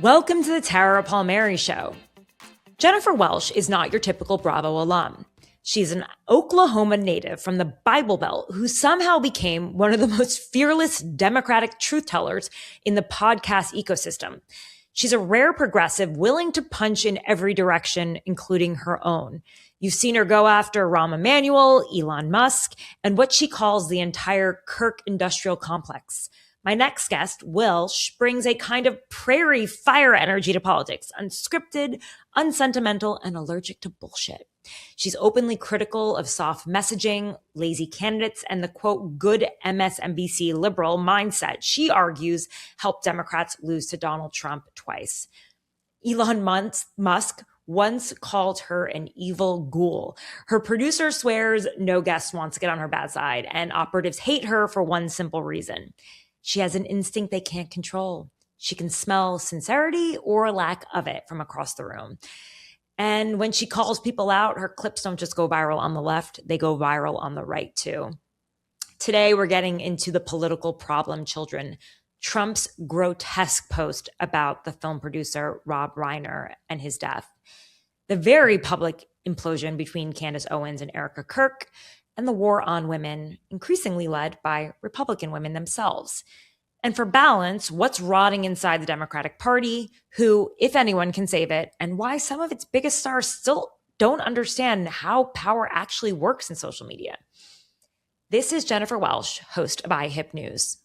Welcome to the Tara Palmeri Show. Jennifer Welch is not your typical Bravo alum. She's an Oklahoma native from the Bible Belt who somehow became one of the most fearless Democratic truth tellers in the podcast ecosystem. She's a rare progressive willing to punch in every direction, including her own. You've seen her go after Rahm Emanuel, Elon Musk, and what she calls the entire Kirk industrial complex. My next guest, Welch, brings a kind of prairie fire energy to politics, unscripted, unsentimental, and allergic to bullshit. She's openly critical of soft messaging, lazy candidates, and the, quote, good MSNBC liberal mindset she argues helped Democrats lose to Donald Trump twice. Elon Musk once called her an evil ghoul. Her producer swears no guest wants to get on her bad side, and operatives hate her for one simple reason. She has an instinct they can't control. She can smell sincerity or lack of it from across the room. And when she calls people out, her clips don't just go viral on the left, they go viral on the right too. Today, we're getting into the political problem children. Trump's grotesque post about the film producer Rob Reiner and his death. The very public implosion between Candace Owens and Erika Kirk, and the war on women, increasingly led by Republican women themselves. And for balance, what's rotting inside the Democratic Party, who, if anyone, can save it, and why some of its biggest stars still don't understand how power actually works in social media. This is Jennifer Welch, host of IHIP News.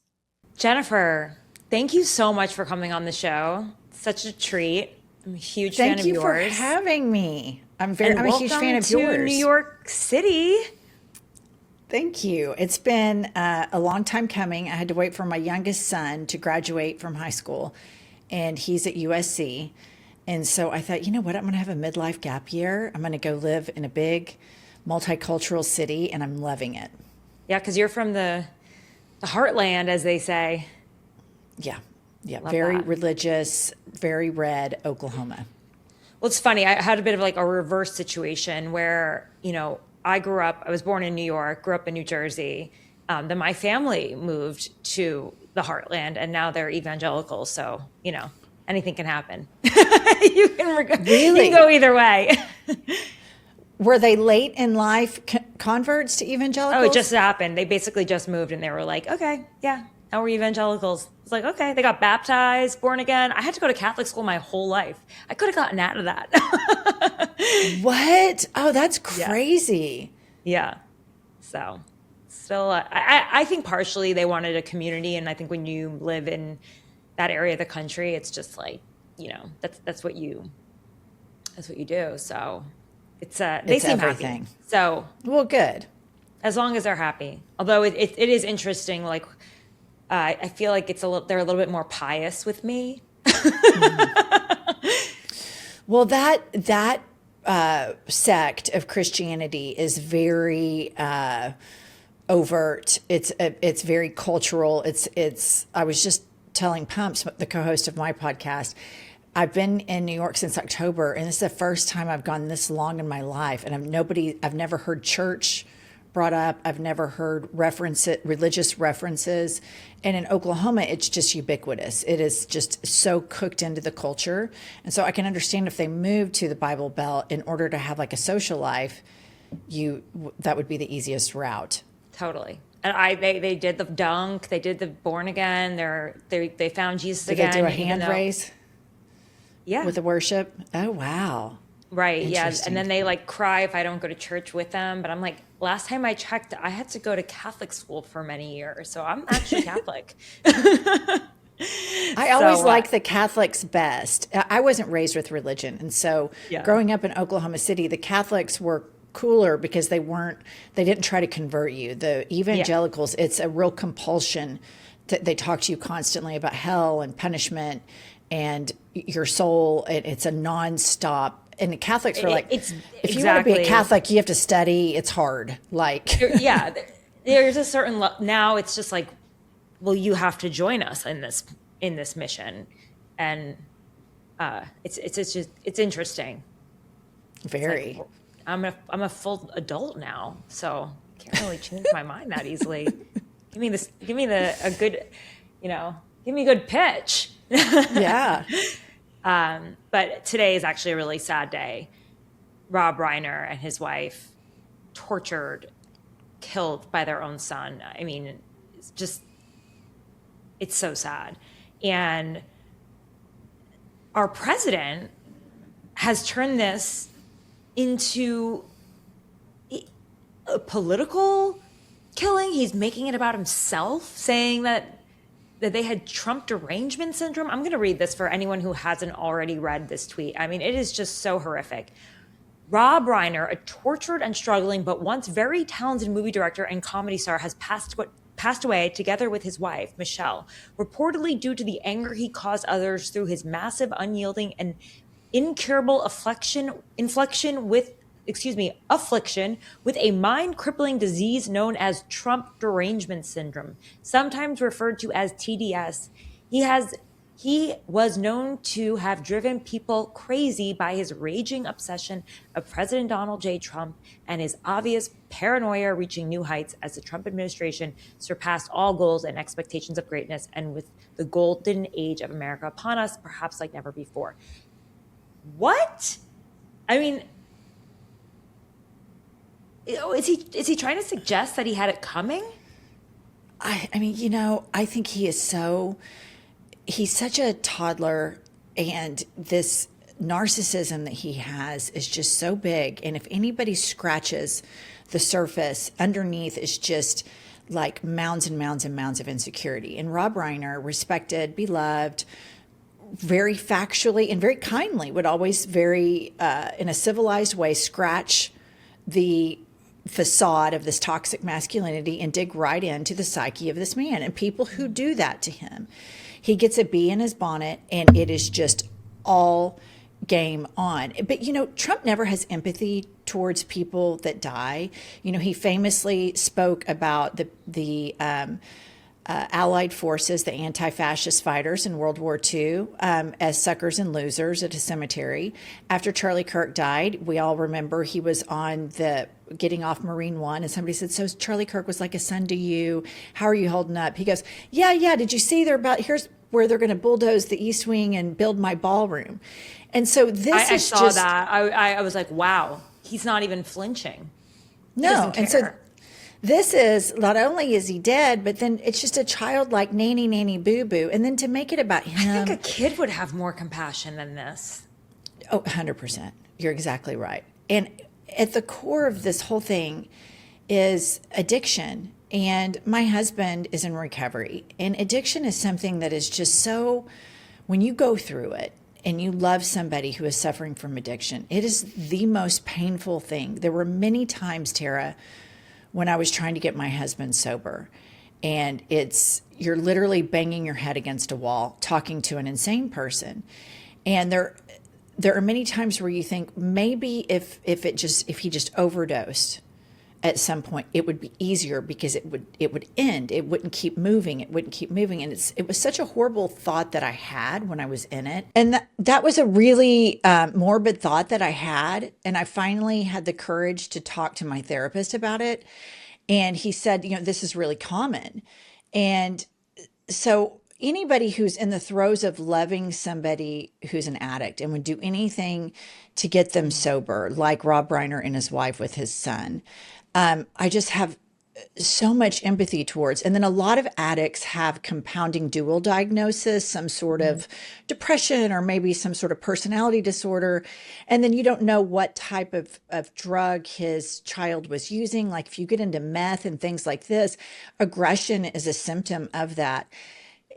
Jennifer, thank you so much for coming on the show. Such a treat. I'm a huge fan of yours. Thank you for having me. I'm a huge fan of yours. Welcome to New York City. Thank you. It's been a long time coming. I had to wait for my youngest son to graduate from high school, and he's at USC. And so I thought, you know what? I'm going to have a midlife gap year. I'm going to go live in a big multicultural city, and I'm loving it. Yeah, because you're from the heartland, as they say. Yeah. Love very that. Religious, very red Oklahoma. Well, it's funny. I had a bit of like a reverse situation where, I was born in New York, grew up in New Jersey. Then my family moved to the heartland, and now they're evangelical. So, anything can happen. You can go either way. Were they late in life converts to evangelicals? Oh, it just happened. They basically just moved, and they were like, okay, yeah, now we're evangelicals. It's like, okay, they got baptized, born again. I had to go to Catholic school my whole life. I could have gotten out of that. What? Oh, that's crazy. Yeah. So still, I think partially they wanted a community. And I think when you live in that area of the country, it's just like, that's what you do. So they seem everything. Happy. So, well, good. As long as they're happy. Although it is interesting. Like, I feel like they're a little bit more pious with me. Well, that sect of Christianity is very overt. It's very cultural. I was just telling Pumps, the co-host of my podcast, I've been in New York since October, and this is the first time I've gone this long in my life, and I've never heard church brought up. I've never heard religious references. And in Oklahoma, it's just ubiquitous. It is just so cooked into the culture. And so I can understand if they moved to the Bible Belt in order to have like a social life, that would be the easiest route. Totally. And they did the dunk, they did the born again, they found Jesus again. Did they do a hand raise? Yeah. With the worship? Oh, wow. Right, yeah. And then they like cry if I don't go to church with them. But I'm like, last time I checked, I had to go to Catholic school for many years. So I'm actually Catholic. I always like the Catholics best. I wasn't raised with religion. And so growing up in Oklahoma City, the Catholics were cooler because they didn't try to convert you. The evangelicals, it's a real compulsion. They talk to you constantly about hell and punishment and your soul. It's a nonstop. And the Catholics were like, if you want to be a Catholic, you have to study. It's hard. Like, yeah, there's a certain now it's just like, well, you have to join us in this mission, and it's interesting. Very. It's like, I'm a full adult now, so can't really change my mind that easily. Give me this. Give me a good, give me a good pitch. Yeah. But today is actually a really sad day. Rob Reiner and his wife tortured, killed by their own son. I mean, it's so sad. And our president has turned this into a political killing. He's making it about himself, saying that they had Trump derangement syndrome. I'm going to read this for anyone who hasn't already read this tweet. I mean, it is just so horrific. Rob Reiner, a tortured and struggling but once very talented movie director and comedy star, has passed away together with his wife, Michelle, reportedly due to the anger he caused others through his massive, unyielding, and incurable affliction with a mind-crippling disease known as Trump derangement syndrome, sometimes referred to as TDS. He was known to have driven people crazy by his raging obsession of President Donald J. Trump and his obvious paranoia reaching new heights as the Trump administration surpassed all goals and expectations of greatness, and with the golden age of America upon us, perhaps like never before. What? I mean, is he trying to suggest that he had it coming? I mean, I think he's such a toddler, and this narcissism that he has is just so big. And if anybody scratches the surface, underneath is just like mounds and mounds and mounds of insecurity. And Rob Reiner, respected, beloved, very factually and very kindly, would always in a civilized way, scratch the facade of this toxic masculinity and dig right into the psyche of this man. And people who do that to him, he gets a bee in his bonnet, and it is just all game on. But, Trump never has empathy towards people that die. He famously spoke about the Allied forces, the anti-fascist fighters in World War II, as suckers and losers at a cemetery. After Charlie Kirk died, we all remember he was on the getting off Marine One, and somebody said, "So Charlie Kirk was like a son to you. How are you holding up?" He goes, "Yeah. Did you see here's where they're going to bulldoze the East Wing and build my ballroom?" And so I saw that. I was like, wow, he's not even flinching. No, and so this is, not only is he dead, but then it's just a childlike nanny boo boo, and then to make it about him. I think a kid would have more compassion than this. Oh, 100%. You're exactly right. And at the core of this whole thing is addiction. And my husband is in recovery. And addiction is something that is just so, when you go through it and you love somebody who is suffering from addiction, it is the most painful thing. There were many times, Tara, when I was trying to get my husband sober, and you're literally banging your head against a wall, talking to an insane person. And there are many times where you think maybe if he just overdosed at some point, it would be easier because it would end. It wouldn't keep moving. And it was such a horrible thought that I had when I was in it. And that was a really morbid thought that I had. And I finally had the courage to talk to my therapist about it. And he said, this is really common. And so anybody who's in the throes of loving somebody who's an addict and would do anything to get them sober, like Rob Reiner and his wife with his son, I just have so much empathy towards. And then a lot of addicts have compounding dual diagnosis, some sort of depression or maybe some sort of personality disorder. And then you don't know what type of drug his child was using. Like if you get into meth and things like this, aggression is a symptom of that.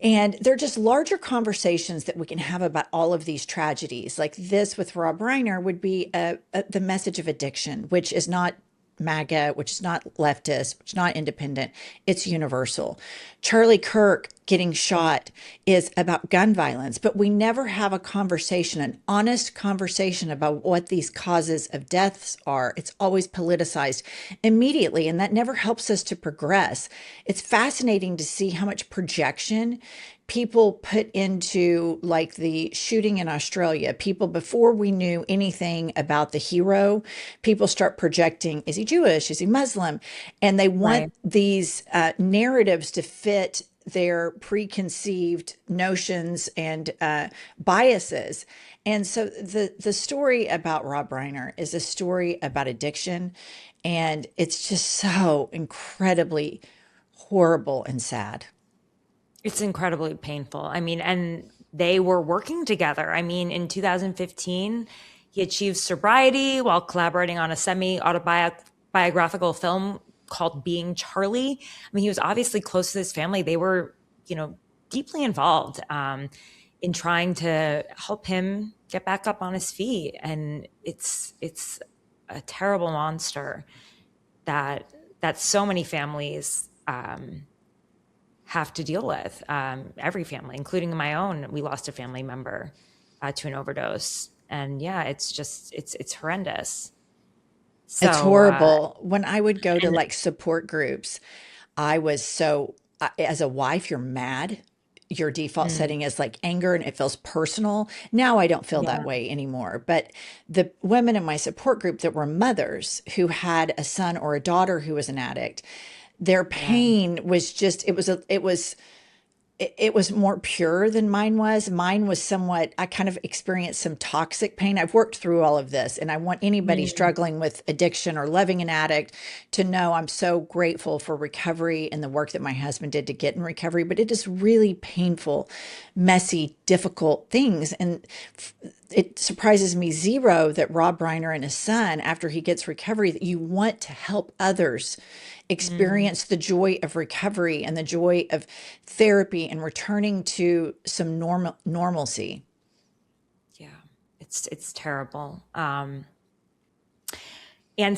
And they're just larger conversations that we can have about all of these tragedies. Like this with Rob Reiner would be the message of addiction, which is not MAGA, which is not leftist, which is not independent. It's universal. Charlie Kirk getting shot is about gun violence, but we never have a conversation, an honest conversation about what these causes of deaths are. It's always politicized immediately, and that never helps us to progress. It's fascinating to see how much projection people put into like the shooting in Australia. People, before we knew anything about the hero, people start projecting, is he Jewish? Is he Muslim? And they want these narratives to fit their preconceived notions and biases. And so the story about Rob Reiner is a story about addiction. And it's just so incredibly horrible and sad. It's incredibly painful. I mean, and they were working together. I mean, in 2015, he achieved sobriety while collaborating on a semi-autobiographical film called Being Charlie. I mean, he was obviously close to his family. They were, deeply involved in trying to help him get back up on his feet. And it's a terrible monster that so many families have to deal with. Every family, including my own, we lost a family member to an overdose. And yeah, it's horrendous. So, it's horrible. When I would go to like support groups, I was so, as a wife, you're mad. Your default setting is like anger and it feels personal. Now I don't feel that way anymore. But the women in my support group that were mothers who had a son or a daughter who was an addict, their pain was just, it was more pure than mine was. Mine was somewhat, I kind of experienced some toxic pain. I've worked through all of this, and I want anybody struggling with addiction or loving an addict to know I'm so grateful for recovery and the work that my husband did to get in recovery. But it is really painful, messy, difficult things. And it surprises me zero that Rob Reiner and his son, after he gets recovery, that you want to help others experience the joy of recovery and the joy of therapy and returning to some normalcy. Yeah, it's terrible. And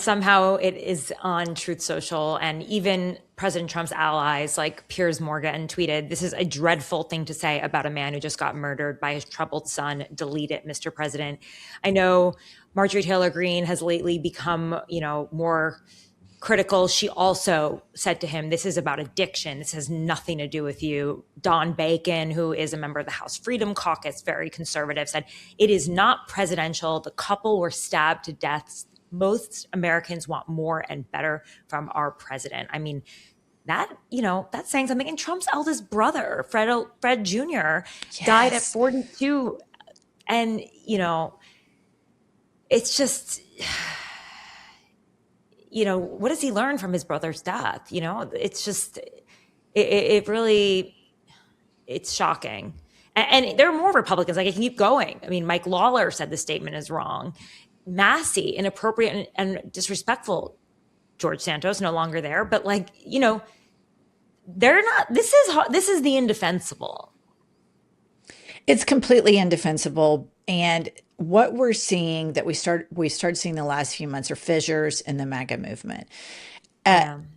somehow it is on Truth Social, and even President Trump's allies like Piers Morgan tweeted, "This is a dreadful thing to say about a man who just got murdered by his troubled son. Delete it, Mr. President." I know Marjorie Taylor Greene has lately become, more critical. She also said to him, "This is about addiction. This has nothing to do with you." Don Bacon, who is a member of the House Freedom Caucus, very conservative, said, "It is not presidential. The couple were stabbed to death. Most Americans want more and better from our president." I mean, that's saying something. And Trump's eldest brother, Fred Jr., died at 42. And, it's just... what does he learn from his brother's death? It's just, it really, it's shocking. And there are more Republicans. Like, I can keep going. I mean, Mike Lawler said the statement is wrong. Massey, inappropriate and disrespectful. George Santos, no longer there. But they're not, this is the indefensible. It's completely indefensible. And what we're seeing that we started seeing the last few months are fissures in the MAGA movement.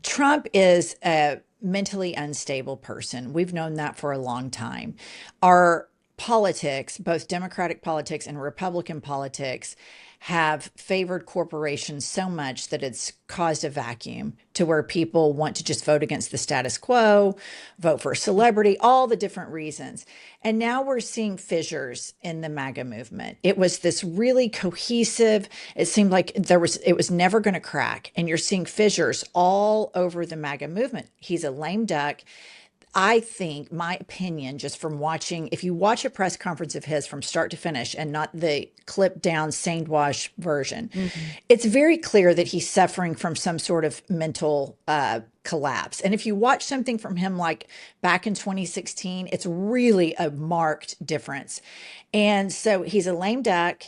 Trump is a mentally unstable person. We've known that for a long time. Our politics, both Democratic politics and Republican politics, have favored corporations so much that it's caused a vacuum to where people want to just vote against the status quo, vote for a celebrity, all the different reasons. And now we're seeing fissures in the MAGA movement. It was this really cohesive, it seemed like it was never going to crack. And you're seeing fissures all over the MAGA movement. He's a lame duck. I think, my opinion, just from watching, if you watch a press conference of his from start to finish and not the clipped down, stained wash version, it's very clear that he's suffering from some sort of mental collapse. And if you watch something from him like back in 2016, it's really a marked difference. And so he's a lame duck.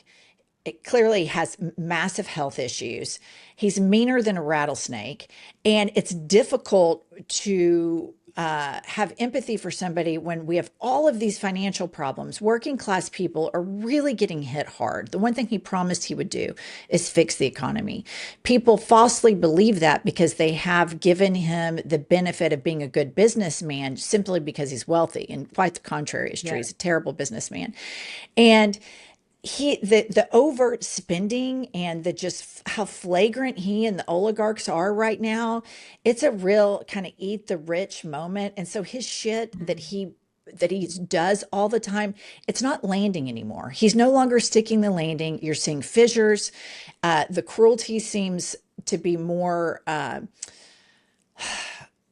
It clearly has massive health issues. He's meaner than a rattlesnake. And it's difficult to have empathy for somebody when we have all of these financial problems? Working class people are really getting hit hard. The one thing he promised he would do is fix the economy. People falsely believe that because they have given him the benefit of being a good businessman simply because he's wealthy. And quite the contrary is true. He's a terrible businessman. And the overt spending and the just how flagrant he and the oligarchs are right now, it's a real kind of eat the rich moment. And so his shit that he does all the time, it's not landing anymore. He's no longer sticking the landing. You're seeing fissures. The cruelty seems to be more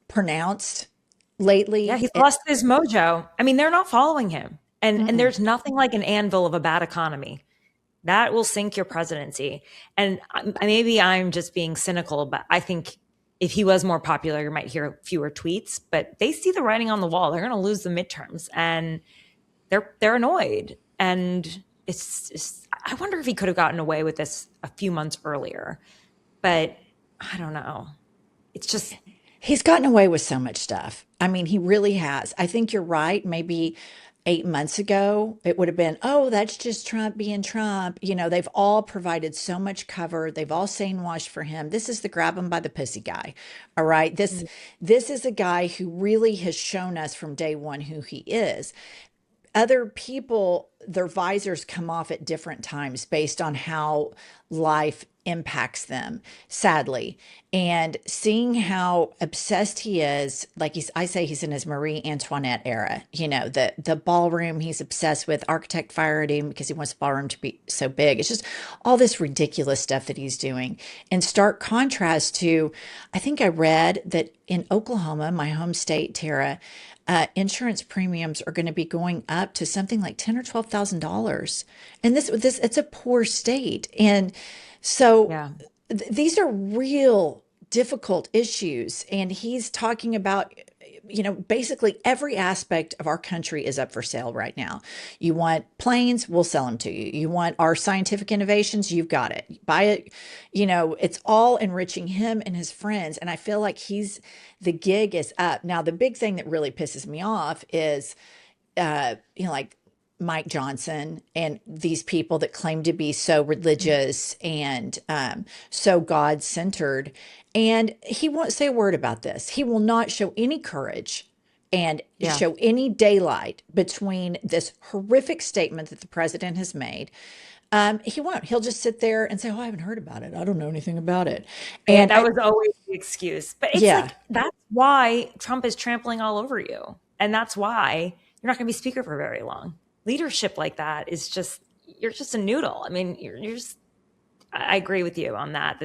pronounced lately. Yeah, he's lost his mojo. I mean, they're not following him. And there's nothing like an anvil of a bad economy. That will sink your presidency. And maybe I'm just being cynical, but I think if he was more popular, you might hear fewer tweets. But they see the writing on the wall. They're going to lose the midterms, and they're annoyed. And it's I wonder if he could have gotten away with this a few months earlier. But I don't know. It's just he's gotten away with so much stuff. I mean, he really has. I think you're right. Maybe 8 months ago, it would have been, oh, that's just Trump being Trump. You know, they've all provided so much cover. They've all washed for him. This is the grab him by the pussy guy. All right. This is a guy who really has shown us from day one who he is. Other people, their visors come off at different times based on how life impacts them, sadly. And seeing how obsessed he is, like I say he's in his Marie Antoinette era, you know, the ballroom he's obsessed with. Architect fired him because he wants the ballroom to be so big. It's just all this ridiculous stuff that he's doing. In stark contrast to, I think I read that in Oklahoma, my home state, Tara, insurance premiums are going to be going up to something like $10,000 or $12,000. And this it's a poor state. And so these are real difficult issues. And he's talking about, you know, basically every aspect of our country is up for sale right now. You want planes, we'll sell them to you. You want our scientific innovations, you've got it. Buy it. You know, it's all enriching him and his friends. And I feel like the gig is up. Now, the big thing that really pisses me off is, you know, like Mike Johnson and these people that claim to be so religious and so God-centered. And he won't say a word about this. He will not show any courage and show any daylight between this horrific statement that the president has made. He won't. He'll just sit there and say, oh, I haven't heard about it. I don't know anything about it. And that was always the excuse. But it's like, that's why Trump is trampling all over you. And that's why you're not going to be speaker for very long. Leadership like that is just, you're just a noodle. I mean, you're just, I agree with you on that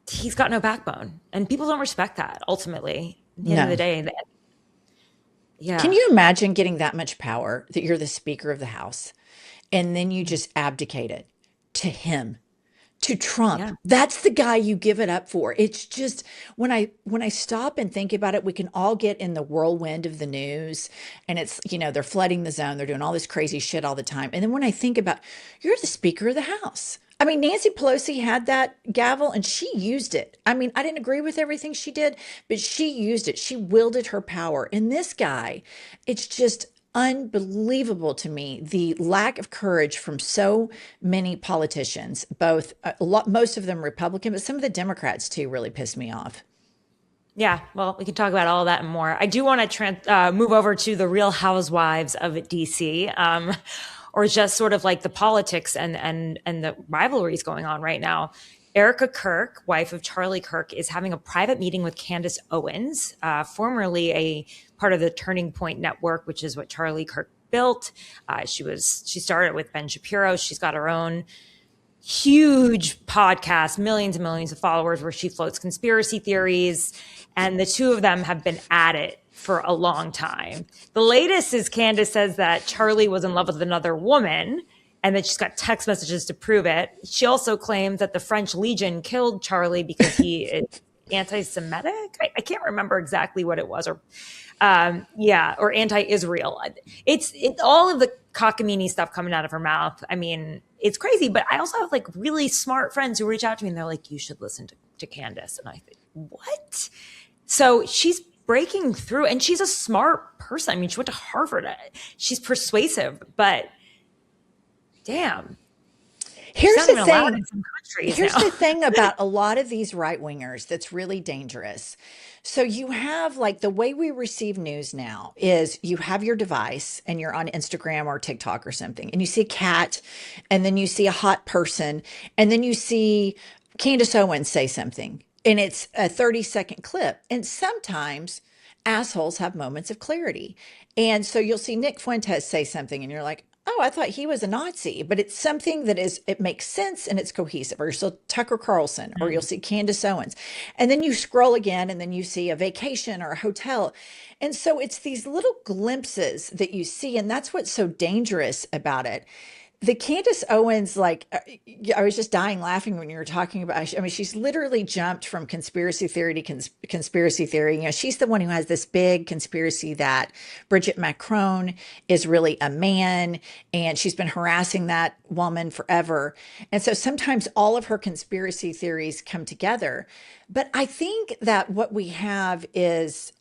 he's got no backbone, and people don't respect that ultimately at the end of the day. Yeah. Can you imagine getting that much power that you're the Speaker of the House and then you just abdicate it to him, to Trump? Yeah. That's the guy you give it up for. It's just when I stop and think about it, we can all get in the whirlwind of the news, and it's, you know, they're flooding the zone. They're doing all this crazy shit all the time. And then when I think about, you're the Speaker of the House. I mean, Nancy Pelosi had that gavel and she used it. I mean, I didn't agree with everything she did, but she used it. She wielded her power. And this guy, it's just unbelievable to me, the lack of courage from so many politicians, both most of them Republican, but some of the Democrats too really pissed me off. Yeah, well, we can talk about all of that and more. I do want to move over to the Real Housewives of DC. Or just sort of like the politics and the rivalries going on right now. Erika Kirk, wife of Charlie Kirk, is having a private meeting with Candace Owens, formerly a part of the Turning Point Network, which is what Charlie Kirk built. She started with Ben Shapiro. She's got her own huge podcast, millions and millions of followers, where she floats conspiracy theories. And the two of them have been at it for a long time. The latest is Candace says that Charlie was in love with another woman and that she's got text messages to prove it. She also claims that the French Legion killed Charlie because he is anti-Semitic. I can't remember exactly what it was, or anti-Israel. It's all of the cockamamie stuff coming out of her mouth. I mean, it's crazy, but I also have like really smart friends who reach out to me and they're like, you should listen to Candace. And I think, what? So she's breaking through, and she's a smart person. I mean, she went to Harvard. She's persuasive, but damn. Here's the thing. Here's the thing about a lot of these right wingers that's really dangerous. So you have like the way we receive news now is you have your device and you're on Instagram or TikTok or something, and you see a cat, and then you see a hot person, and then you see Candace Owens say something, and it's a 30-second clip. And sometimes assholes have moments of clarity. And so you'll see Nick Fuentes say something, and you're like, oh, I thought he was a Nazi, but it's something that it makes sense and it's cohesive. Or you'll see Tucker Carlson, or you'll see Candace Owens. And then you scroll again, and then you see a vacation or a hotel. And so it's these little glimpses that you see. And that's what's so dangerous about it. The Candace Owens, like, I was just dying laughing when you were talking about, I mean, she's literally jumped from conspiracy theory to conspiracy theory. You know, she's the one who has this big conspiracy that Bridget Macron is really a man, and she's been harassing that woman forever. And so sometimes all of her conspiracy theories come together. But I think that what we have is,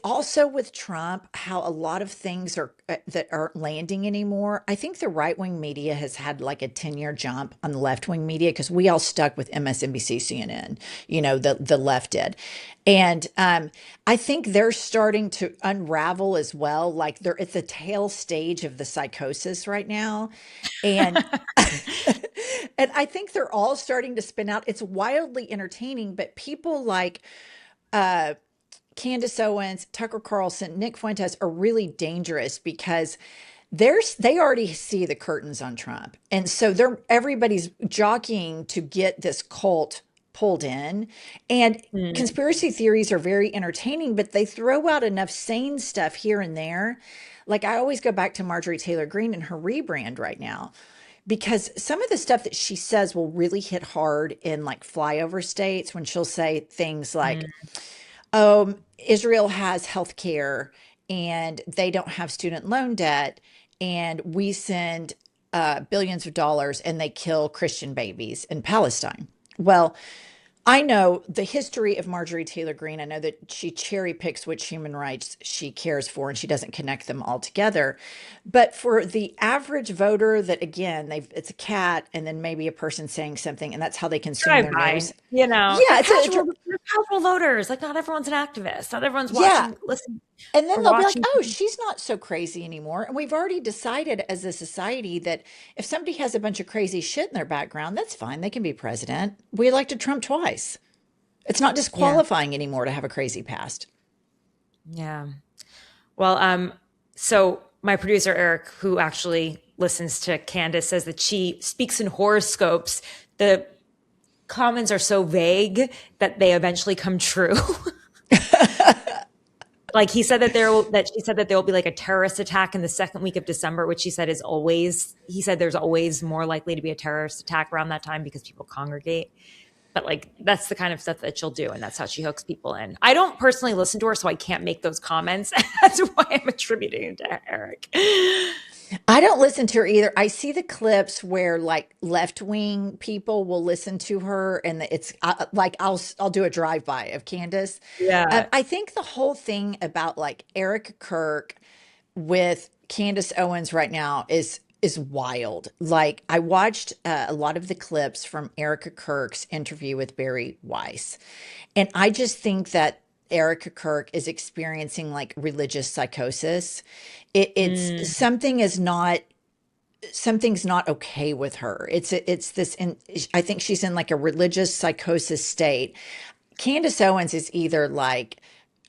also with Trump, how a lot of things are that aren't landing anymore. I think the right wing media has had like a 10-year jump on the left wing media, because we all stuck with MSNBC, CNN. You know, the left did, and I think they're starting to unravel as well. Like they're at the tail stage of the psychosis right now, and and I think they're all starting to spin out. It's wildly entertaining, but people like Candace Owens, Tucker Carlson, Nick Fuentes are really dangerous, because they already see the curtains on Trump. And so everybody's jockeying to get this cult pulled in. And conspiracy theories are very entertaining, but they throw out enough sane stuff here and there. Like I always go back to Marjorie Taylor Greene and her rebrand right now, because some of the stuff that she says will really hit hard in like flyover states, when she'll say things like, Israel has health care and they don't have student loan debt, and we send billions of dollars and they kill Christian babies in Palestine. Well, I know the history of Marjorie Taylor Greene. I know that she cherry picks which human rights she cares for, and she doesn't connect them all together. But for the average voter, that again, it's a cat and then maybe a person saying something, and that's how they consume their news. You know, yeah, it's casual voters. Like not everyone's an activist. Not everyone's watching, listening. And then they'll be like, oh, she's not so crazy anymore. And we've already decided as a society that if somebody has a bunch of crazy shit in their background, that's fine. They can be president. We elected Trump twice. It's not disqualifying anymore to have a crazy past. Yeah. Well, so my producer, Eric, who actually listens to Candace, says that she speaks in horoscopes. The comments are so vague that they eventually come true. Like he said she said that there will be like a terrorist attack in the second week of December, which he said he said there's always more likely to be a terrorist attack around that time because people congregate. But like, that's the kind of stuff that she'll do. And that's how she hooks people in. I don't personally listen to her, so I can't make those comments. That's why I'm attributing it to Eric. I don't listen to her either. I see the clips where like left-wing people will listen to her, and it's like I'll do a drive-by of Candace. Yeah. I think the whole thing about like Erika Kirk with Candace Owens right now is wild. Like I watched a lot of the clips from Erika Kirk's interview with Barry Weiss, and I just think that Erika Kirk is experiencing like religious psychosis. It's something's not okay with her. It's this, I think she's in like a religious psychosis state. Candace Owens is either like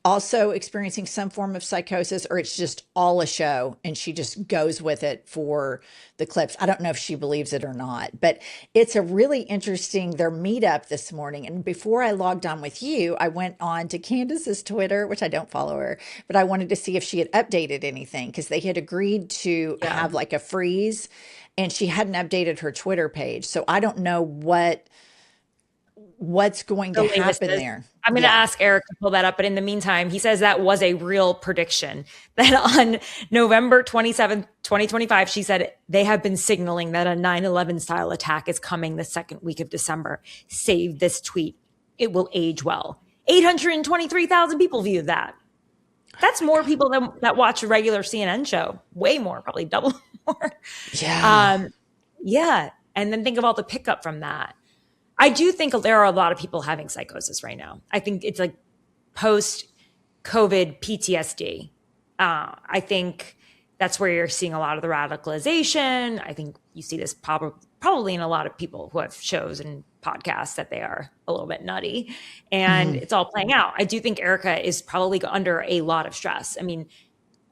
also experiencing some form of psychosis, or it's just all a show and she just goes with it for the clips. I don't know if she believes it or not, but it's a really interesting, their meetup this morning. And before I logged on with you, I went on to Candace's Twitter, which I don't follow her, but I wanted to see if she had updated anything, because they had agreed to have like a freeze, and she hadn't updated her Twitter page. So I don't know what's going to happen there. I'm going to ask Eric to pull that up. But in the meantime, he says that was a real prediction, that on November 27th, 2025, she said they have been signaling that a 9/11 style attack is coming the second week of December. Save this tweet. It will age well. 823,000 people viewed that. That's more people that watch a regular CNN show. Way more, probably double more. Yeah. Yeah. And then think of all the pickup from that. I do think there are a lot of people having psychosis right now. I think it's like post-COVID PTSD. I think that's where you're seeing a lot of the radicalization. I think you see this probably in a lot of people who have shows and podcasts that they are a little bit nutty, and it's all playing out. I do think Erika is probably under a lot of stress. I mean,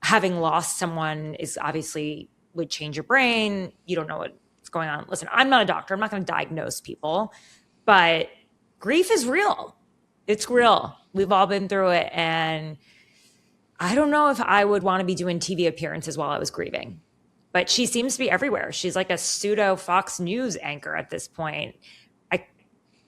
having lost someone is obviously would change your brain. You don't know what's going on. Listen, I'm not a doctor. I'm not going to diagnose people, but grief is real. It's real. We've all been through it. And I don't know if I would want to be doing TV appearances while I was grieving, but she seems to be everywhere. She's like a pseudo Fox News anchor at this point. I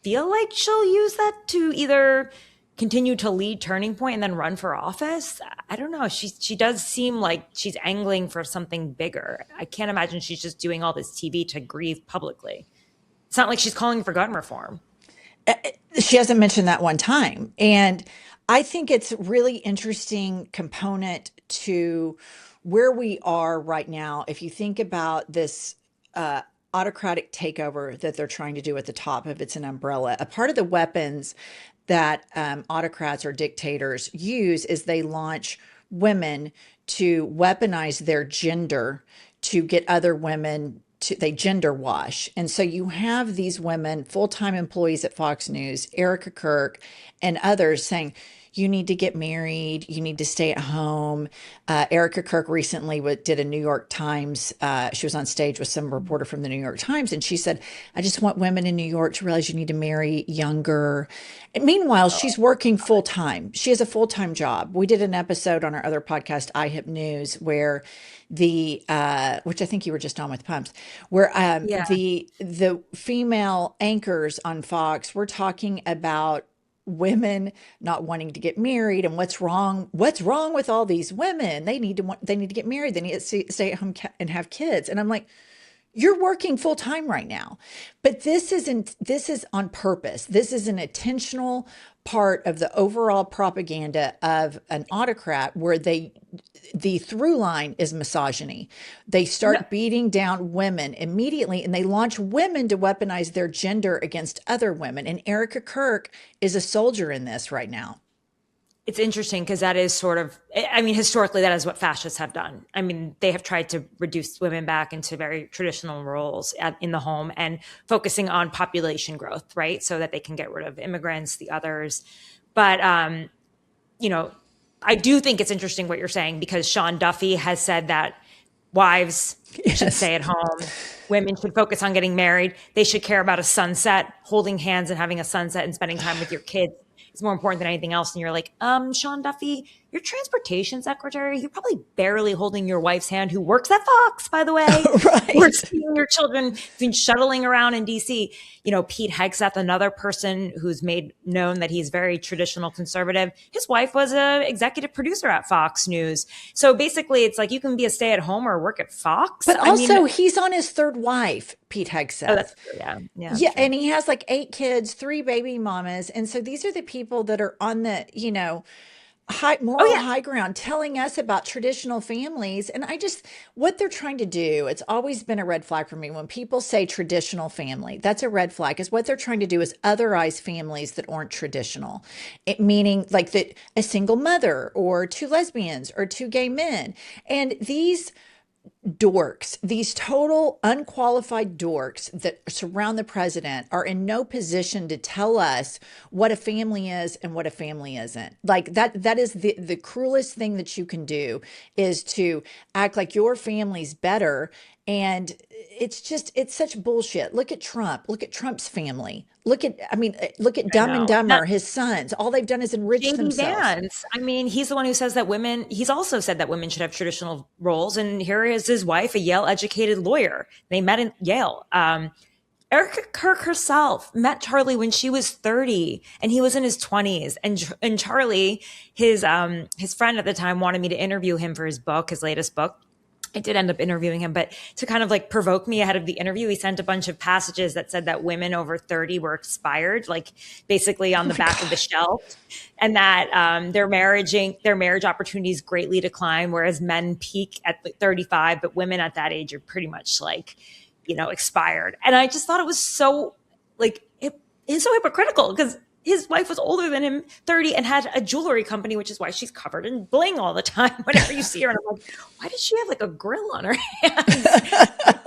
feel like she'll use that to either continue to lead Turning Point and then run for office. I don't know. She does seem like she's angling for something bigger. I can't imagine she's just doing all this TV to grieve publicly. It's not like she's calling for gun reform. She hasn't mentioned that one time. And I think it's a really interesting component to where we are right now. If you think about this autocratic takeover that they're trying to do at the top, if it's an umbrella, a part of the weapons that autocrats or dictators use is they launch women to weaponize their gender to get other women they gender wash. And so you have these women, full-time employees at Fox News, Erika, Kirk, and others saying, you need to get married, you need to stay at home. Erika Kirk recently did a New York Times, she was on stage with some reporter from the New York Times, and she said, I just want women in New York to realize you need to marry younger. And meanwhile, she's working full-time. She has a full-time job. We did an episode on our other podcast, IHIP News, where which I think you were just on with Pumps, where the female anchors on Fox were talking about women not wanting to get married and what's wrong with all these women. They need to get married. They need to stay at home and have kids. And I'm like, you're working full time right now, but this is on purpose. This is an intentional part of the overall propaganda of an autocrat where the through line is misogyny. They start beating down women immediately, and they launch women to weaponize their gender against other women. And Erika Kirk is a soldier in this right now. It's interesting because that is sort of, I mean, historically, that is what fascists have done. I mean, they have tried to reduce women back into very traditional roles in the home and focusing on population growth, right? So that they can get rid of immigrants, the others. But, I do think it's interesting what you're saying, because Sean Duffy has said that wives should stay at home. Women should focus on getting married. They should care about a sunset, holding hands and having a sunset and spending time with your kids. It's more important than anything else. And you're like, Sean Duffy, your transportation secretary, you're probably barely holding your wife's hand, who works at Fox, by the way. Right. We're seeing your children been shuttling around in DC. Pete Hegseth, another person who's made known that he's very traditional conservative. His wife was an executive producer at Fox News. So basically, it's like you can be a stay-at-home or work at Fox. But also, he's on his third wife, Pete Hegseth. Oh, that's true. Yeah. Yeah, and he has like 8 kids, 3 baby mamas. And so these are the people that are on the, high ground telling us about traditional families. And what they're trying to do, it's always been a red flag for me when people say traditional family. That's a red flag, is what they're trying to do is otherize families that aren't traditional. Meaning like that a single mother or 2 lesbians or 2 gay men. And these dorks, these total unqualified dorks that surround the president, are in no position to tell us what a family is and what a family isn't. Like that is the cruelest thing that you can do, is to act like your family's better. And it's such bullshit. Look at Trump. Look at Trump's family. Look at Dumb and Dumber, his sons. All they've done is enrich themselves. Vance. I mean, he's the one who says that he's also said that women should have traditional roles. And here is his wife, a Yale-educated lawyer. They met in Yale. Erika Kirk herself met Charlie when she was 30 and he was in his 20s. And Charlie, his friend at the time, wanted me to interview him for his latest book. I did end up interviewing him, but to kind of like provoke me ahead of the interview, he sent a bunch of passages that said that women over 30 were expired, like basically on the back of the shelf, and that their marriage opportunities greatly decline, whereas men peak at 35, but women at that age are pretty much like, expired. And I just thought it was so it's so hypocritical because his wife was older than him, 30, and had a jewelry company, which is why she's covered in bling all the time whenever you see her. And I'm like, why does she have like a grill on her hands?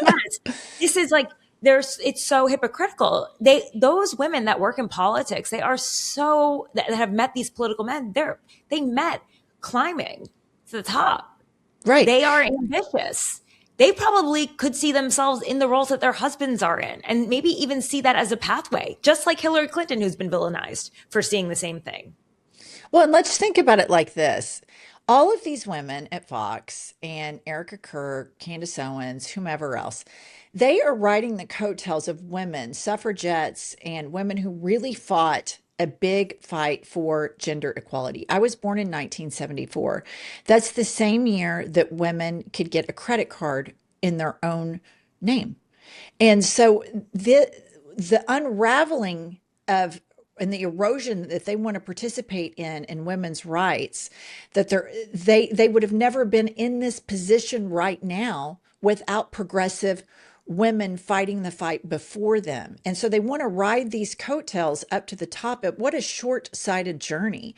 Yes, this is like, it's so hypocritical. Those women that work in politics, they are that have met these political men. They met climbing to the top. Right. They are ambitious. They probably could see themselves in the roles that their husbands are in, and maybe even see that as a pathway, just like Hillary Clinton, who's been villainized for seeing the same thing. Well, and let's think about it like this. All of these women at Fox and Erika, Kirk, Candace Owens, whomever else, they are riding the coattails of women, suffragettes, and women who really fought a big fight for gender equality. I was born in 1974. That's the same year that women could get a credit card in their own name. And so the unraveling of and the erosion that they want to participate in women's rights, that they would have never been in this position right now without progressive women fighting the fight before them. And so they want to ride these coattails up to the top. What a short-sighted journey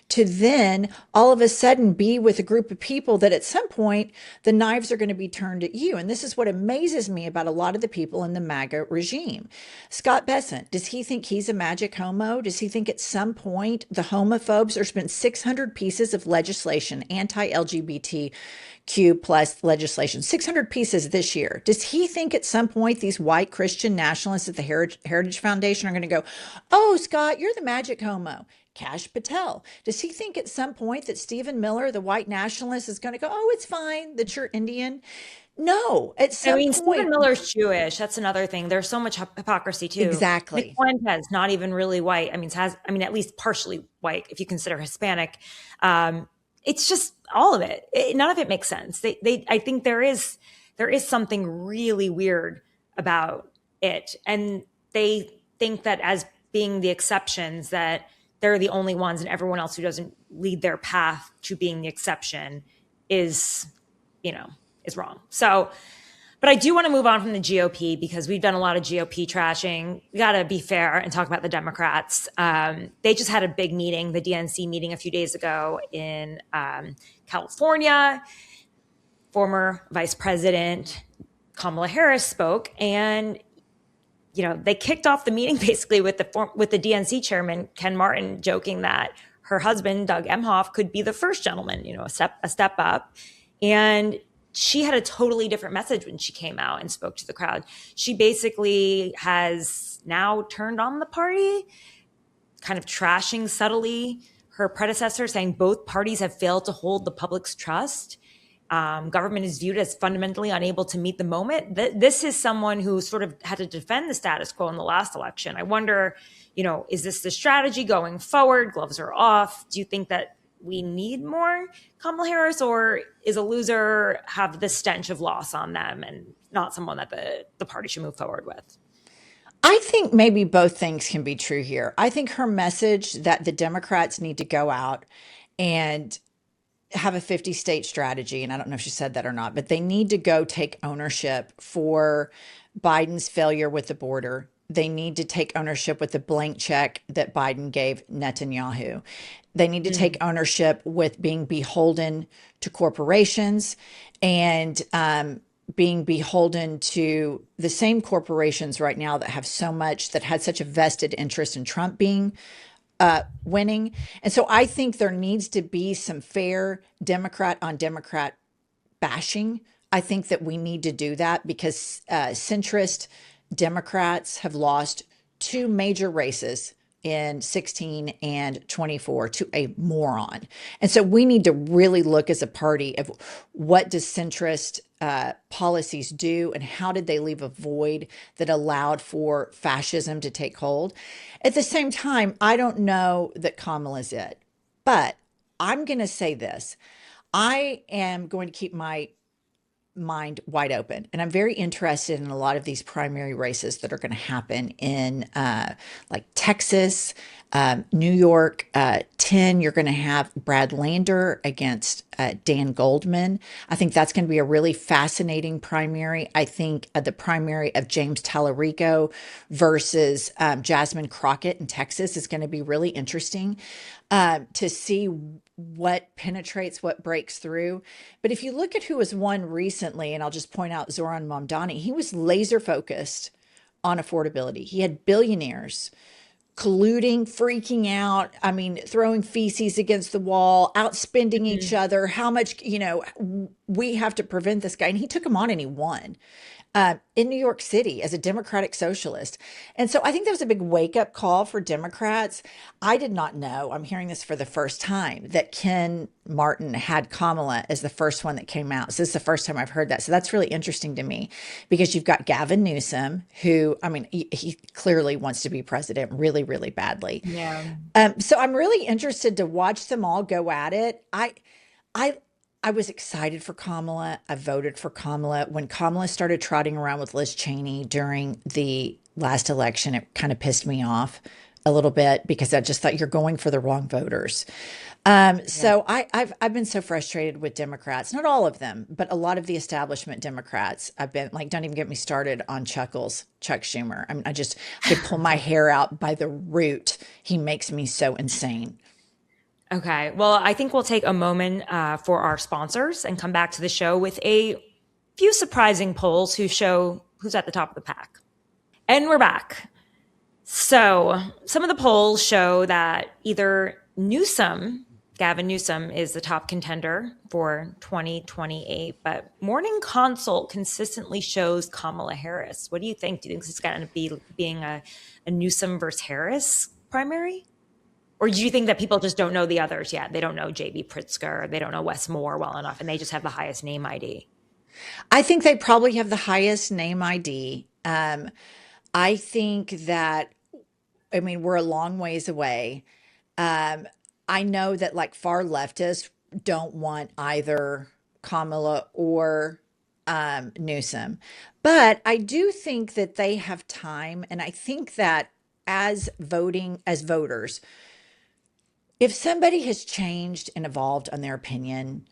to then all of a sudden be with a group of people that at some point the knives are going to be turned at you. And this is what amazes me about a lot of the people in the MAGA regime. Scott Bessent, does he think he's a magic homo? Does he think at some point the homophobes, there's been 600 pieces of legislation, anti-LGBTQ plus legislation, 600 pieces this year. Does he think at some point these white Christian nationalists at the Heritage Foundation are going to go, oh, Scott, you're the magic homo? Kash Patel, does he think at some point that Stephen Miller, the white nationalist, is going to go, oh, it's fine that you're Indian? No, at some point. Stephen Miller's Jewish. That's another thing. There's so much hypocrisy too. Exactly. Fuentes, not even really white. At least partially white if you consider Hispanic. It's just all of it. None of it makes sense. I think there is something really weird about it, and they think that as being the exceptions, that they're the only ones, and everyone else who doesn't lead their path to being the exception is wrong. So, but I do want to move on from the GOP because we've done a lot of GOP trashing. We got to be fair and talk about the Democrats. They just had a big meeting, the DNC meeting a few days ago in California. Former Vice President Kamala Harris spoke, and they kicked off the meeting basically with the DNC chairman, Ken Martin, joking that her husband, Doug Emhoff, could be the first gentleman, a step up. And she had a totally different message when she came out and spoke to the crowd. She basically has now turned on the party, kind of trashing subtly her predecessor, saying both parties have failed to hold the public's trust. Government is viewed as fundamentally unable to meet the moment. This is someone who sort of had to defend the status quo in the last election. I wonder, is this the strategy going forward? Gloves are off. Do you think that we need more Kamala Harris, or is a loser have the stench of loss on them and not someone that the party should move forward with? I think maybe both things can be true here. I think her message that the Democrats need to go out and have a 50-state strategy, and I don't know if she said that or not, but they need to go take ownership for Biden's failure with the border. They need to take ownership with the blank check that Biden gave Netanyahu. They need to take ownership with being beholden to corporations and being beholden to the same corporations right now that have that had such a vested interest in Trump being winning. And so I think there needs to be some fair Democrat on Democrat bashing. I think that we need to do that because centrist Democrats have lost two major races in 16 and 24 to a moron. And so we need to really look as a party of what does centrist policies do and how did they leave a void that allowed for fascism to take hold. At the same time, I don't know that Kamala's it, but I'm going to say this. I am going to keep my mind wide open. And I'm very interested in a lot of these primary races that are going to happen in like Texas, New York, 10, you're going to have Brad Lander against Dan Goldman. I think that's going to be a really fascinating primary. I think the primary of James Tallarico versus Jasmine Crockett in Texas is going to be really interesting to see what penetrates, what breaks through. But if you look at who has won recently, and I'll just point out Zoran Mamdani, he was laser focused on affordability. He had billionaires colluding, freaking out. I mean, throwing feces against the wall, outspending each other. How much, we have to prevent this guy. And he took him on and he won in New York City as a Democratic socialist. And so I think that was a big wake up call for Democrats. I did not know, I'm hearing this for the first time, that Ken Martin had Kamala as the first one that came out. So this is the first time I've heard that. So that's really interesting to me because you've got Gavin Newsom, who, I mean, he clearly wants to be president really, really badly. Yeah. So I'm really interested to watch them all go at it. I was excited for Kamala. I voted for Kamala. When Kamala started trotting around with Liz Cheney during the last election, it kind of pissed me off a little bit because I just thought you're going for the wrong voters. So I've been so frustrated with Democrats, not all of them, but a lot of the establishment Democrats. I've been like, don't even get me started on Chuck Schumer. I mean, I could pull my hair out by the root. He makes me so insane. Okay. Well, I think we'll take a moment for our sponsors and come back to the show with a few surprising polls who show who's at the top of the pack. And we're back. So some of the polls show that either Gavin Newsom is the top contender for 2028, but Morning Consult consistently shows Kamala Harris. What do you think? Do you think this is going to be being a Newsom versus Harris primary? Or do you think that people just don't know the others yet? They don't know J.B. Pritzker, they don't know Wes Moore well enough, and they just have the highest name ID? I think they probably have the highest name ID. I think that, I mean, we're a long ways away. I know that like far leftists don't want either Kamala or Newsom, but I do think that they have time. And I think that as voters, if somebody has changed and evolved on their opinion,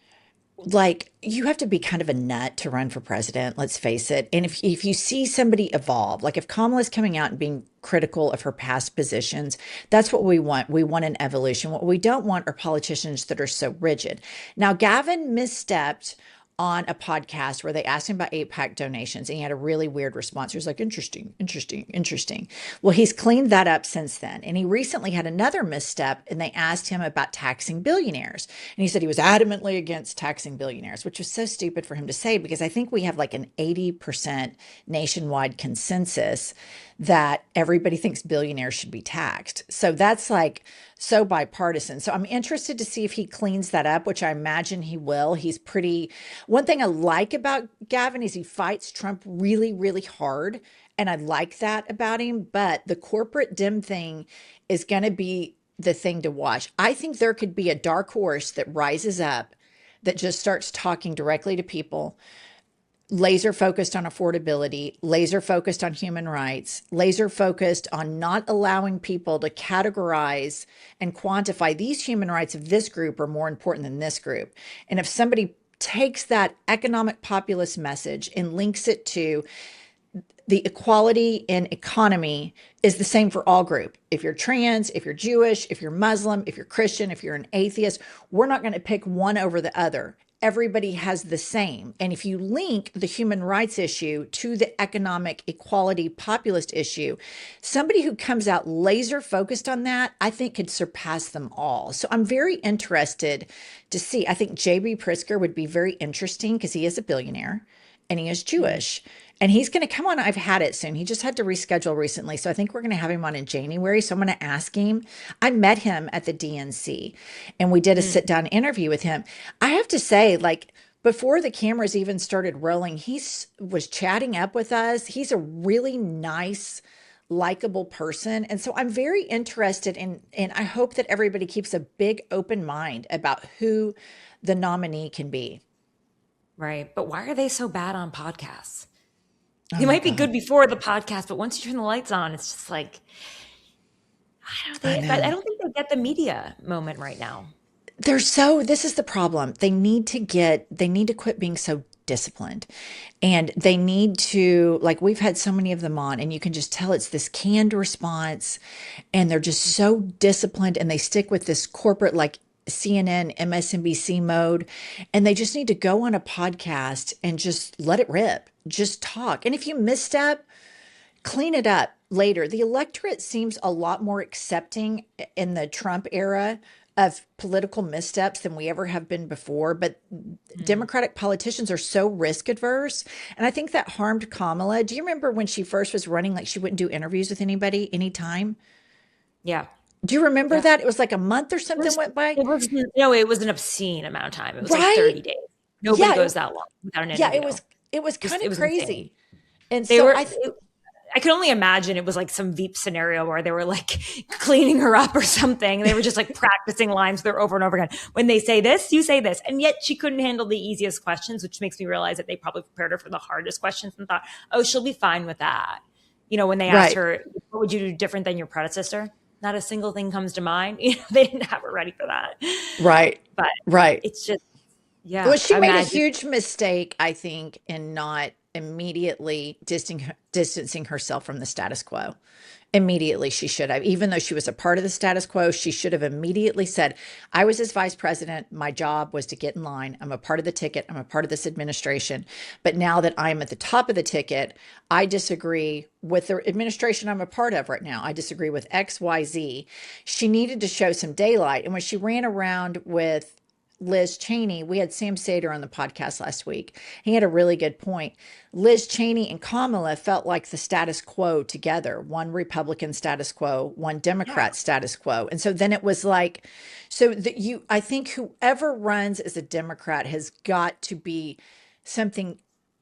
like you have to be kind of a nut to run for president, let's face it. And if you see somebody evolve, like if Kamala's coming out and being critical of her past positions, that's what we want. We want an evolution. What we don't want are politicians that are so rigid. Now, Gavin misstepped on a podcast where they asked him about AIPAC donations, and he had a really weird response. He was like, interesting. Well, he's cleaned that up since then. And he recently had another misstep, and they asked him about taxing billionaires. And he said he was adamantly against taxing billionaires, which was so stupid for him to say, because I think we have like an 80% nationwide consensus that everybody thinks billionaires should be taxed. So that's like so bipartisan. So I'm interested to see if he cleans that up, which I imagine he will. One thing I like about Gavin is he fights Trump really, really hard. And I like that about him. But the corporate dim thing is going to be the thing to watch. I think there could be a dark horse that rises up that just starts talking directly to people, laser focused on affordability, laser focused on human rights, laser focused on not allowing people to categorize and quantify these human rights of this group are more important than this group. And if somebody takes that economic populist message and links it to the equality in economy is the same for all group. If you're trans, if you're Jewish, if you're Muslim, if you're Christian, if you're an atheist, we're not going to pick one over the other. Everybody has the same. And if you link the human rights issue to the economic equality populist issue, somebody who comes out laser focused on that, I think could surpass them all. So I'm very interested to see. I think J.B. Pritzker would be very interesting because he is a billionaire and he is Jewish. And he's going to come on. I've had it soon. He just had to reschedule recently. So I think we're going to have him on in January. So I'm going to ask him. I met him at the DNC and we did a sit down interview with him. I have to say, like, before the cameras even started rolling, he was chatting up with us. He's a really nice, likable person. And so I'm very interested in, and I hope that everybody keeps a big open mind about who the nominee can be. Right. But why are they so bad on podcasts? Oh They my might be God. good before the podcast, but once you turn the lights on, it's just like, I I know. don't think they get the media moment right now. This is the problem. They need to quit being so disciplined. And they need to, like, we've had so many of them on, and you can just tell it's this canned response. And they're just so disciplined, and they stick with this corporate, like, CNN, MSNBC mode. And they just need to go on a podcast and just let it rip, just talk. And if you misstep, clean it up later. The electorate seems a lot more accepting in the Trump era of political missteps than we ever have been before. But Democratic politicians are so risk adverse. And I think that harmed Kamala. Do you remember when she first was running, like she wouldn't do interviews with anybody anytime? Yeah. Do you remember Yeah. that? It was like a month or something went by. It was an obscene amount of time. It was like Right? 30 days. Nobody Yeah. goes that long without an Yeah. interview. It was kind It of was crazy. insane. And They so were. I, I could only imagine it was like some Veep scenario where they were like cleaning her up or something. They were just like practicing lines with her over and over again. When they say this, you say this. And yet she couldn't handle the easiest questions, which makes me realize that they probably prepared her for the hardest questions and thought, oh, she'll be fine with that. You know, when they asked her, what would you do different than your predecessor? Not a single thing comes to mind. You know, they didn't have her ready for that. right. But Right. it's just, yeah. Well, she made a imagine- huge mistake, I think, in not immediately distancing herself from the status quo. Immediately, she should have. Even though she was a part of the status quo, she should have immediately said, I was his vice president. My job was to get in line. I'm a part of the ticket. I'm a part of this administration. But now that I'm at the top of the ticket, I disagree with the administration I'm a part of right now. I disagree with X, Y, Z. She needed to show some daylight. And when she ran around with Liz Cheney, we had Sam Sater on the podcast last week. He had a really good point. Liz Cheney and Kamala felt like the status quo together, one Republican status quo, one Democrat status quo. And so then it was like, I think whoever runs as a Democrat has got to be something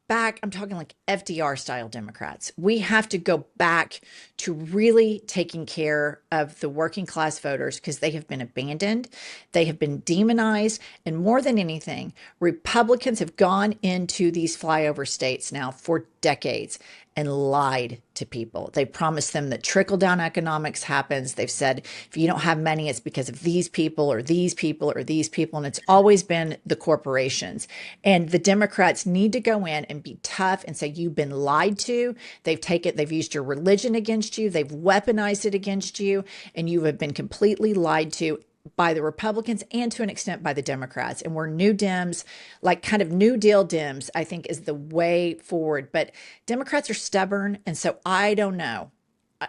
back. I'm talking like FDR style Democrats. We have to go back to really taking care of the working class voters because they have been abandoned. They have been demonized. And more than anything, Republicans have gone into these flyover states now for decades and lied to people. They promised them that trickle down economics happens. They've said, if you don't have money, it's because of these people or these people or these people. And it's always been the corporations. And the Democrats need to go in and be tough and say, you've been lied to. They've used your religion against you. They've weaponized it against you. And you have been completely lied to by the Republicans and to an extent by the Democrats. And we're new Dems, like kind of New Deal Dems, I think is the way forward. But Democrats are stubborn. And so I don't know.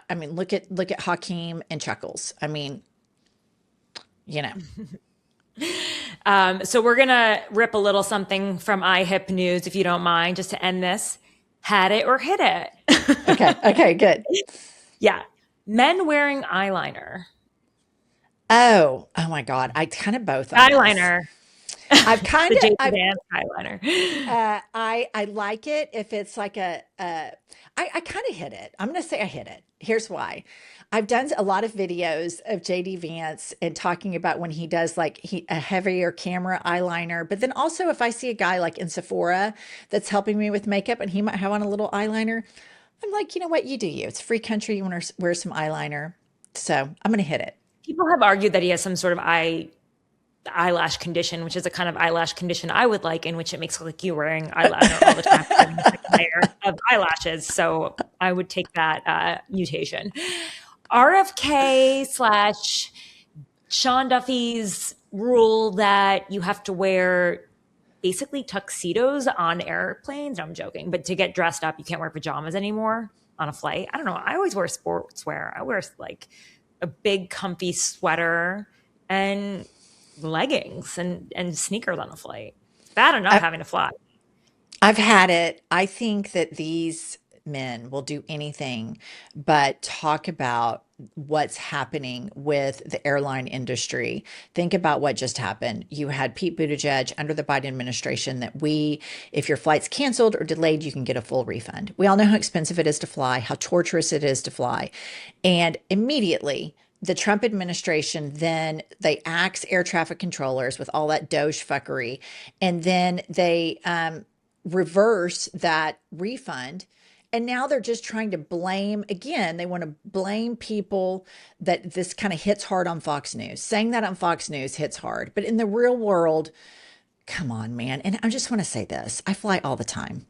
I mean, look at Hakeem and Chuckles. I mean, you know. So we're going to rip a little something from IHIP news, if you don't mind, just to end this. Had it or hit it. Okay, good. Yeah. Men wearing eyeliner. Oh my God. I kind of both. Eyeliner. I've kind The of, Jason Vance eyeliner. I like it if it's like I kind of hit it. I'm going to say I hit it. Here's why. I've done a lot of videos of JD Vance and talking about when he does like a heavier camera eyeliner, but then also if I see a guy like in Sephora that's helping me with makeup and he might have on a little eyeliner, I'm like, you know what, you do you. It's free country. You want to wear some eyeliner. So I'm going to hit it. People have argued that he has some sort of eyelash condition, which is a kind of eyelash condition I would like, in which it makes it like you wearing eyeliner all the time, like a layer of eyelashes. So I would take that mutation. RFK / Sean Duffy's rule that you have to wear basically tuxedos on airplanes. No, I'm joking, but to get dressed up, you can't wear pajamas anymore on a flight. I don't know. I always wear sportswear. I wear like a big comfy sweater and leggings and sneakers on the flight. It's bad enough having to fly. I've had it. I think that these men will do anything but talk about what's happening with the airline industry. Think about what just happened. You had Pete Buttigieg under the Biden administration that if your flight's canceled or delayed, you can get a full refund. We all know how expensive it is to fly, how torturous it is to fly. And immediately the Trump administration, then they axe air traffic controllers with all that Doge fuckery. And then they reverse that refund. And now they're just trying to blame, again, they want to blame people that this kind of hits hard on Fox News. Saying that on Fox News hits hard. But in the real world, come on, man. And I just want to say this. I fly all the time.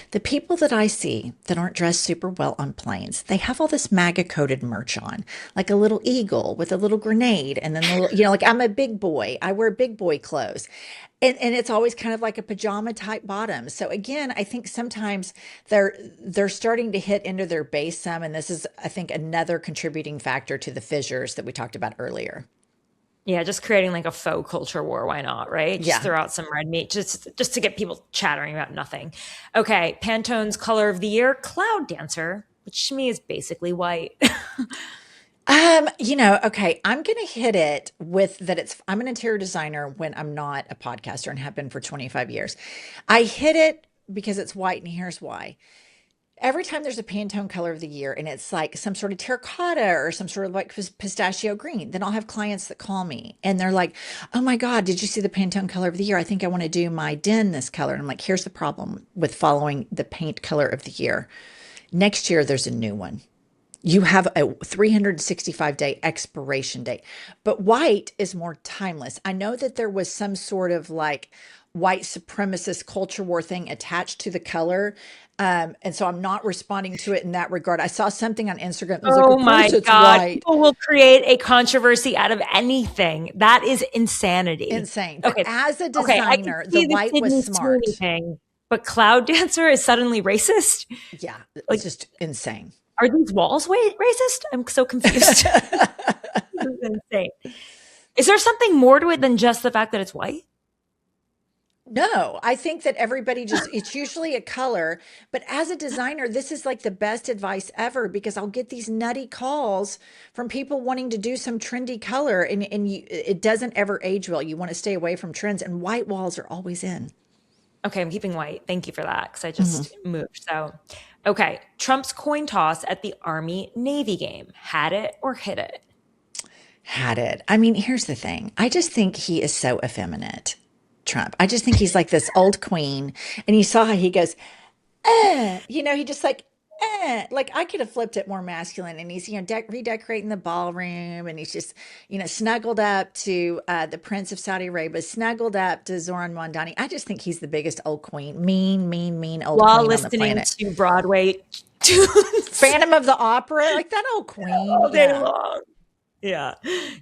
The people that I see that aren't dressed super well on planes, they have all this MAGA coded merch on, like a little eagle with a little grenade. And then, like I'm a big boy. I wear big boy clothes. And it's always kind of like a pajama type bottom. So again, I think sometimes they're starting to hit into their base some. And this is, I think, another contributing factor to the fissures that we talked about earlier. Yeah, just creating like a faux culture war. Why not, right? Just throw out some red meat just to get people chattering about nothing. Okay, Pantone's color of the year, Cloud Dancer, which to me is basically white. Okay, I'm going to hit it with that. I'm an interior designer when I'm not a podcaster and have been for 25 years. I hit it because it's white, and here's why. Every time there's a Pantone color of the year and it's like some sort of terracotta or some sort of like pistachio green, then I'll have clients that call me and they're like, oh my God, did you see the Pantone color of the year? I think I want to do my den this color. And I'm like, here's the problem with following the paint color of the year. Next year, there's a new one. You have a 365-day expiration date, but white is more timeless. I know that there was some sort of like white supremacist culture war thing attached to the color. And so I'm not responding to it in that regard. I saw something on Instagram. That was oh like, my God. White. People will create a controversy out of anything. That is insanity. Insane. But as a designer, the white was smart. But Cloud Dancer is suddenly racist? Yeah. It's just insane. Are these walls racist? I'm so confused. This is insane. Is there something more to it than just the fact that it's white? No, I think that everybody it's usually a color, but as a designer, this is like the best advice ever because I'll get these nutty calls from people wanting to do some trendy color and it doesn't ever age well. You want to stay away from trends and white walls are always in. Okay, I'm keeping white. Thank you for that because I just moved. So, okay, Trump's coin toss at the Army-Navy game. Had it or hit it? Had it. I mean, here's the thing. I just think he is so effeminate. Trump. I just think he's like this old queen. And you saw how he goes, he just like I could have flipped it more masculine. And he's, redecorating the ballroom. And he's just, snuggled up to the Prince of Saudi Arabia, snuggled up to Zoran Mondani. I just think he's the biggest old queen. Mean old while queen listening on the planet. To Broadway tunes. Phantom of the Opera. Like that old queen. All day long. Yeah,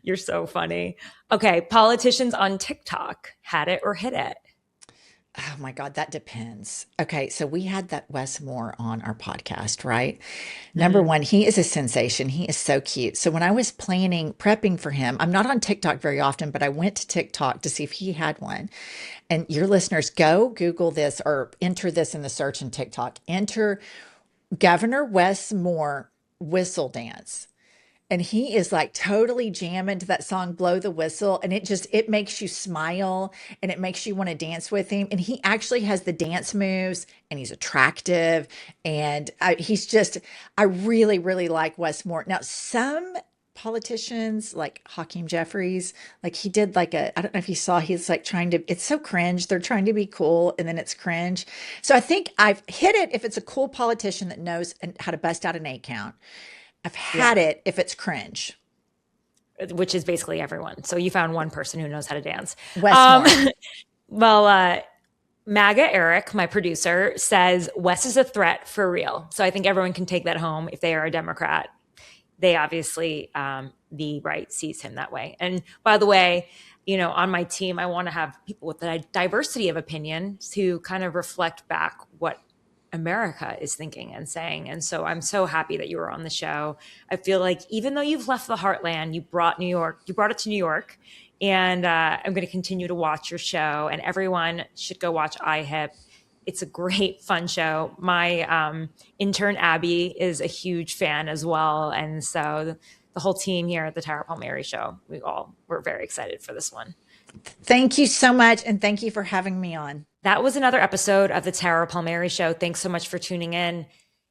you're so funny. Okay, politicians on TikTok, had it or hit it? Oh my God, that depends. Okay, so we had that Wes Moore on our podcast, right? Number one, he is a sensation. He is so cute. So when I was prepping for him, I'm not on TikTok very often, but I went to TikTok to see if he had one. And your listeners, go Google this or enter this in the search in TikTok. Enter Governor Wes Moore whistle dance. And he is like totally jamming to that song, Blow the Whistle. And it makes you smile and it makes you want to dance with him. And he actually has the dance moves and he's attractive. And I really, really like Wes Moore. Now, some politicians like Hakeem Jeffries, like he did I don't know if you saw, he's like it's so cringe. They're trying to be cool and then it's cringe. So I think I've hit it if it's a cool politician that knows how to bust out an 8 count. I've had it if it's cringe. Which is basically everyone. So you found one person who knows how to dance. Wes Well, MAGA Eric, my producer, says Wes is a threat for real. So I think everyone can take that home if they are a Democrat. They obviously, the right sees him that way. And by the way, on my team, I want to have people with a diversity of opinion to kind of reflect back what America is thinking and saying. And so I'm so happy that you were on the show. I feel like even though you've left the heartland, you brought it to New York. And I'm going to continue to watch your show. And everyone should go watch IHIP. It's a great, fun show. My intern, Abby, is a huge fan as well. And so the whole team here at the Tara Palmeri Show, we're very excited for this one. Thank you so much. And thank you for having me on. That was another episode of the Tara Palmeri Show. Thanks so much for tuning in.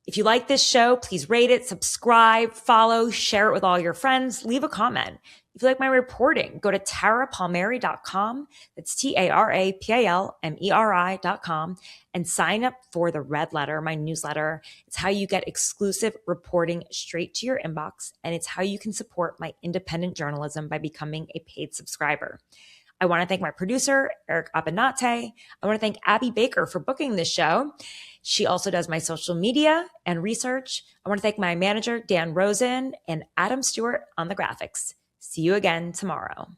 If you like this show, please rate it, subscribe, follow, share it with all your friends, leave a comment. If you like my reporting, go to tarapalmeri.com. That's TARAPALMERI.com and sign up for the Red Letter, my newsletter. It's how you get exclusive reporting straight to your inbox, and it's how you can support my independent journalism by becoming a paid subscriber. I want to thank my producer, Erika. I want to thank Abby Baker for booking this show. She also does my social media and research. I want to thank my manager, Dan Rosen, and Adam Stewart on the graphics. See you again tomorrow.